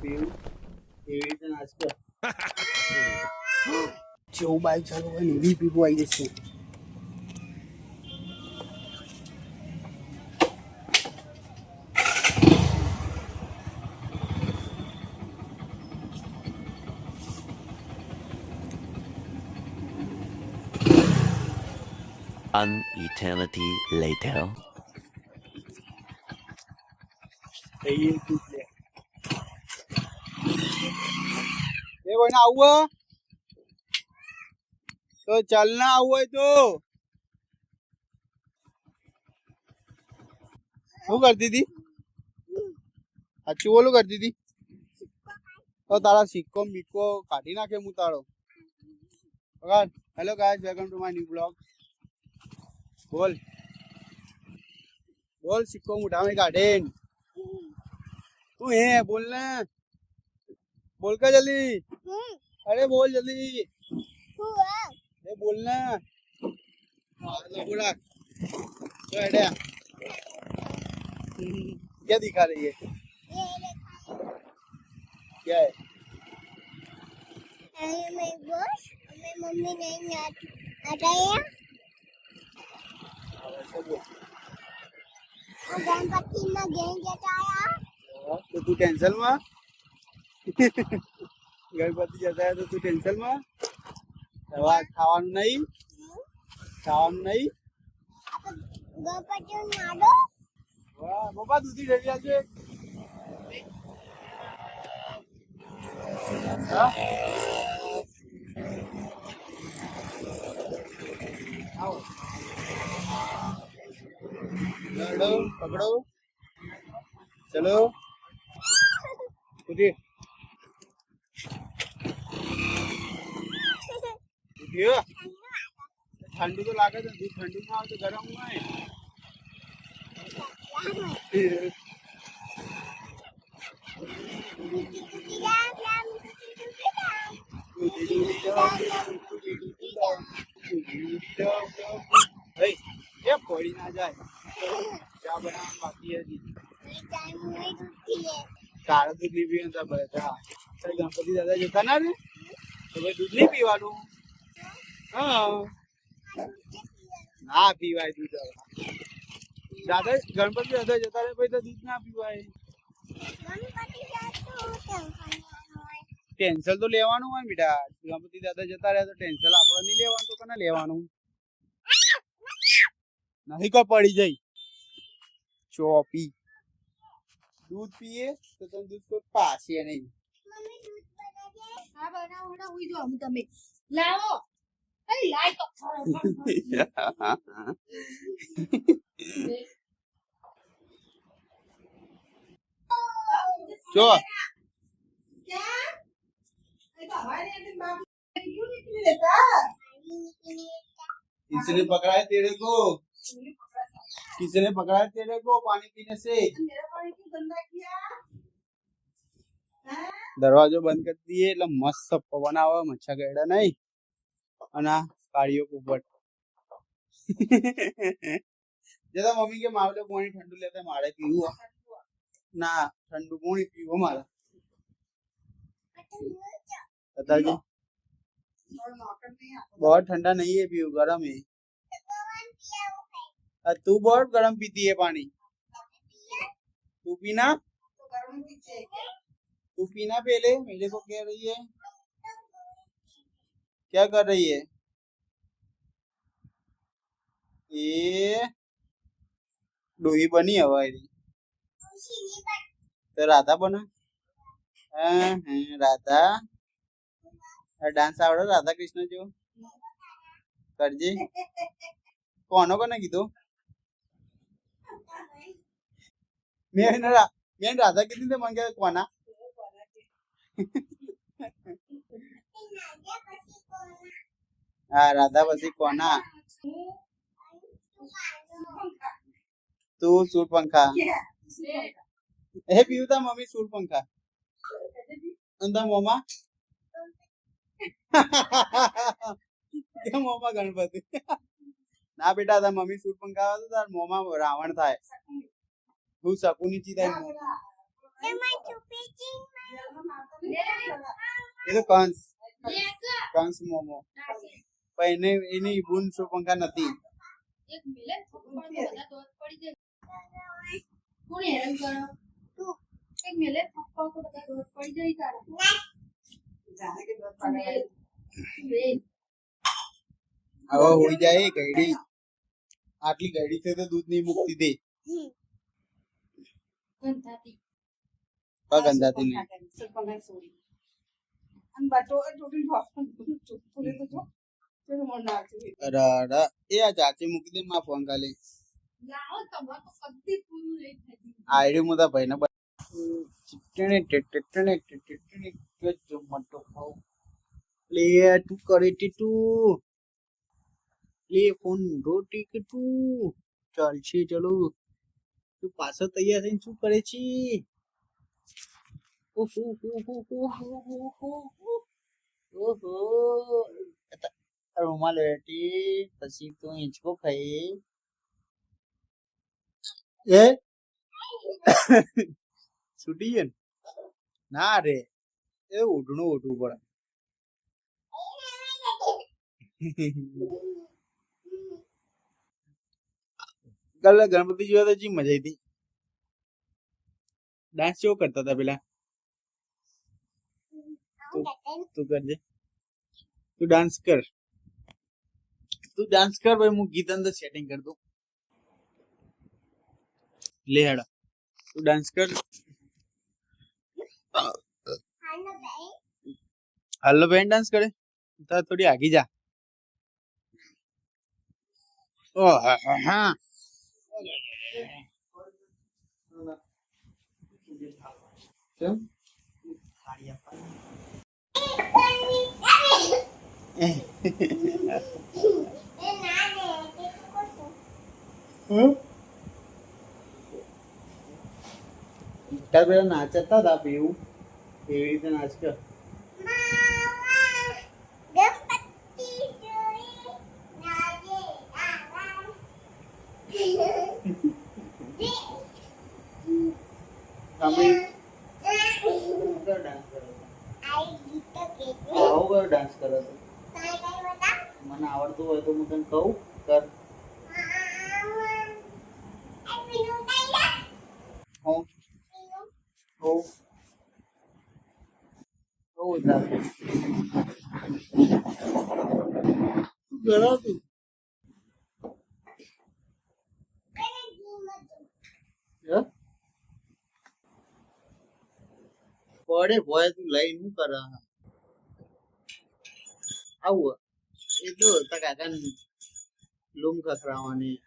પીવું એવી રીતે નાચતો જેવું બાઈક ચાલુ હોય ને એવી પીવું આવી જશે. An eternity later. આવું તો ચાલ ના આવું હોય તો શું કરતી હતી? સાચું બોલું કરતી હતી તો તારા સિક્કો મીકો કાઢી નાખે હું તારો. Hello guys, welcome to my new blog. બોલ બોલ, સિક્કો મુઠામાં કાઢે તું હે બોલ ને, બોલ કે જલ્દી. અરે બોલ જલ્દી, अरे बोलना. बोला तो ऐडिया क्या दिखा रही है? क्या है? मेरे बॉस, मेरी मम्मी नहीं आता है. गणपति में गेम जता आया तो तू टेंशन में गणपति जता है तो तू टेंशन में ખાવાનું નહીં, ખાવાનું નહીં. ગણપતિ નાડો વાહ બાબા, દૂધી રેડી આવજે. હા આવો લડો પકડો ચલો ઉઠી ठंडू तो लागे तो दूध ठंडू में आओ तो गर्म हुआ है. ये पड़ी ना जाए क्या बना बाकी है जी. काला दूध नहीं पीवा बेटा. गणपति दादा जता ना रे तो भाई दूध नहीं पीवानू. हाँ ना पीवाय दूध. दादा गणपति दादा जता रहे भाई तो दूध ना पीवाय. ટેન્શન તો લેવાનું હોય બેટા. ગણપતિ દાદા જતા રહ્યા તો ટેન્શન આપણે નહીં લેવાનું તો કને લેવાનું? નહીં કોઈ પડી જાય ચોપી. દૂધ પીએ તો તને દૂધ કોઈ પાશે નહીં. હા બનાવો હુઈ જો હું તમે લાવો. અરે લાઈ તો જો किसने पकड़ा है तेरे को? किसने पकड़ा है तेरे को पानी पीने से? दरवाजो बंद कर दिए એટલે મસ્ત પવન આવે, મચ્છા ગયડા નહીં અને આ કાળીઓ પોપટ. જતા મમ્મી કે માવલે પાણી ઠંડુ લેતા મારે પીવું ના, ઠંડુ પાણી પીવું મારે. बताइए बहुत ठंडा नहीं है, पीऊ गर्म है. तू बहुत गर्म पीती है पानी. तू पीना, तू पीना पहले. मेरे को कह रही है क्या कर रही है ये? डोही बनी हमारी तो राधा बना. राधा डांस आवड़े राधा कृष्ण जो करजे. કોનો કોને કીધું? મેં રાધા કીધી તે મને કે કોના? હા રાધા પછી કોના? તું સૂરપંખા. હે પીયુતા મમ્મી સૂરપંખા અંદા મોમાં મોમાં ગણપતિ. ના બેટા તાર મમ્મી સૂરપંખા આવે તો તાર મોમાં રાવણ થાય. હું શકુની ચી થાય. એ તો કંસ મોમો પણ એની બુન સુપંખા નથી. એક મિલે થપ્પડ તો બધા દોત પડી જાય. કોણ હેરાન કરો તું? એક મિલે થપ્પડ તો બધા દોત પડી જાય તારા. જાને કે દોત પડી. હવે હોઈ જાય ગઈડી. આટલી ગઈડી થઈ તો દૂધ નહીં મૂકતી દે. ગંધાતી ગંધાતી નહીં. એ આ ચાચી મૂકી દે માં ફોન ખાલી. લાવો તમાર તો કદી પૂરું લઈ થઈ. આઈડી મોટા ભાઈને ચિકટણે ટેટણે ટેટણે કે મટો ખાવ લે તું કરે તું લે ફોન રોટી કે તું ચાલશે ચલો તું પાછો તૈયાર થઈને શું કરે છે? ઓહો રૂમાલ વેટી પછી તું હિંચકો ખાઈ એ છૂટી ગયો ને? ના રે એ ઉઠવું પડે. કાલે ગણપતિ જોયા તો જી મજા આવી હતી. ડાન્સ કેવો કરતા હતા પેલા? તું કરજે, તું ડાન્સ કર ભાઈ. હું ગીત અંદર સેટિંગ કર દઉં. લે હેડા તું ડાન્સ કર. હાલો બેન ડાન્સ કરે તો થોડી આગી જા. ઓ હા કેમ તાર પેલા નાચતા હતા પીવું એવી રીતે નાચ કર. ડાન્સ કરો મને આવડતું હોય તો હું તને કહું કર. પડે ભોય તું લઈ શું કરે? આવું એ તો કાકા લૂમ ખખરાવાની.